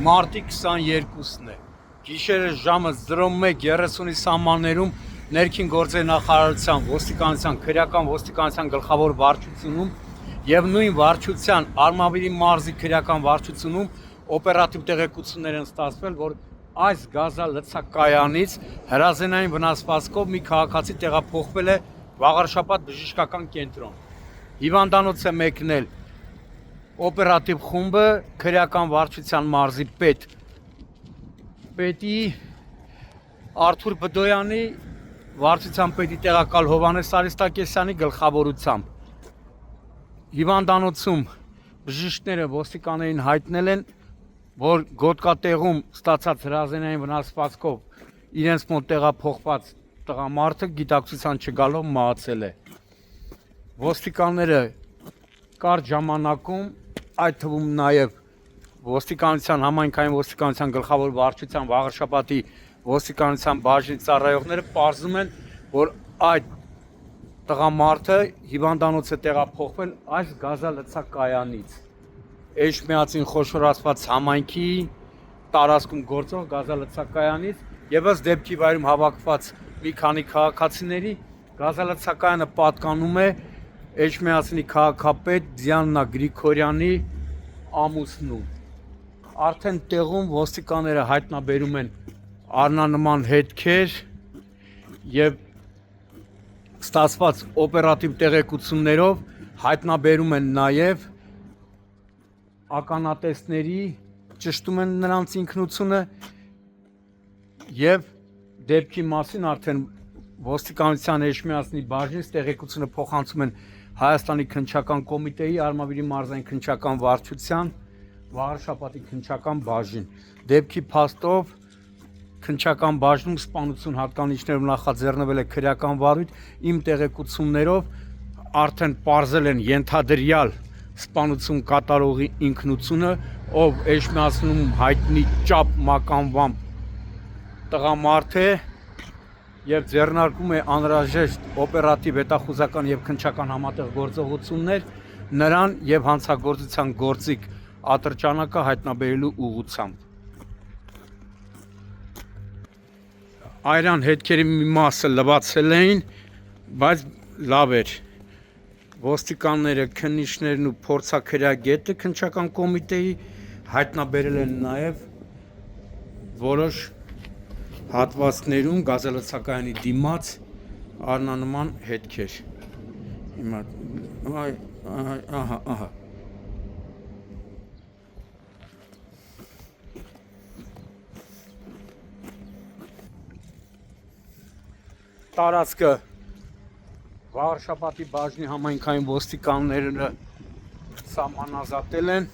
Մարտի 22-ն է։ Գիշերը ժամը 01:30-ի սահմաններում ներքին գործերի նախարարության ոստիկանության քրեական ոստիկանության գլխավոր վարչությունում եւ նույն վարչության Արմավիրի մարզի քրեական վարչությունում օպերատիվ տեղեկություններ են ստացվել, որ այս գազալցակայանից հրազենային վնասվածքով մի քաղաքացի տեղափոխվել է Վաղարշապատ բժշկական կենտրոն։ Հիվանդանոց է մեկնել օպերատիվ խումբը քրեական վարչության մարզի պետի Արթուր Բդոյանի վարչության պետի տեղակալ Հովհաննես Արիստակեսյանի գլխավորությամբ։ Հիվանդանոցում բժիշկները ոստիկաններին հայտնել են, որ գոտկատեղում ստացած հրազենային վնասվածքով իրենց մոտ տեղափոխված տղամարդը գիտակցության չգալով մահացել է։ Ոստիկանները կարճ ժամանակում, այդ թվում նաև ոստիկանության համայնքային ոստիկանության գլխավոր վարչության Վաղարշապատի ոստիկանության բաժնի ծառայողները պարզում են, որ այդ տղամարդը հիվանդանոց է տեղափոխվել այս գազալցակայանից։ Էջմիածին խոշորացված համայնքի տարածքում գործող գազալցակայանից եւ ըստ դեպքի վայրում հավաքված մի քանի քաղաքացիների գազալցակայանը պատկանում է Էջմիածնի քաղաքապետ Դիանա Գրիգորյանի ամուսնուն։ Արդեն տեղում ոստիկանները հայտնաբերում են առնանման հետքեր եւ ստացված օպերատիվ տեղեկություններով հայտնաբերում են նաև ականատեսների, ճշտում են նրանց ինքնությունը եւ դեպքի մասին արդեն ոստիկանության Էջմիածնի բաժնից տեղեկությունը փոխանցում են Հայաստանի քննչական կոմիտեի, Արմավիրի մարզային քննչական վարչության, Վաղարշապատի քննչական բաժին։ Դեպքի փաստով քննչական բաժնում սպանություն հատկանիշներով նախաձեռնվել է քրեական վարույթ, իմ տեղեկություններով արդեն պարզել են ենթադրյալ սպանություն կատարողի ինքնությունը, ով Էջմիածնում հայտնի Ճապ մականվամբ տղամարդ է եւ ձեռնարկում է անհրաժեշտ օպերատիվ հետախուզական եւ քննչական համատեղ գործողություններ նրան եւ հանցագործության գործիք ատրճանակը հայտնաբերելու ուղղությամբ։ Այրան հետքերի մի մասը լվացել էին, բայց լավ էր։ Ոստիկանները, քննիչներն ու փորձաքրեագետը քննչական կոմիտեի հայտնաբերել են նաեւ որոշ հատվածներում գազալցակայանի դիմաց առնանման հետքեր։ Հիմա ահա տարածքը Վաղարշապատի բաժնի համայնքային ոստիկանները սահմանազատել են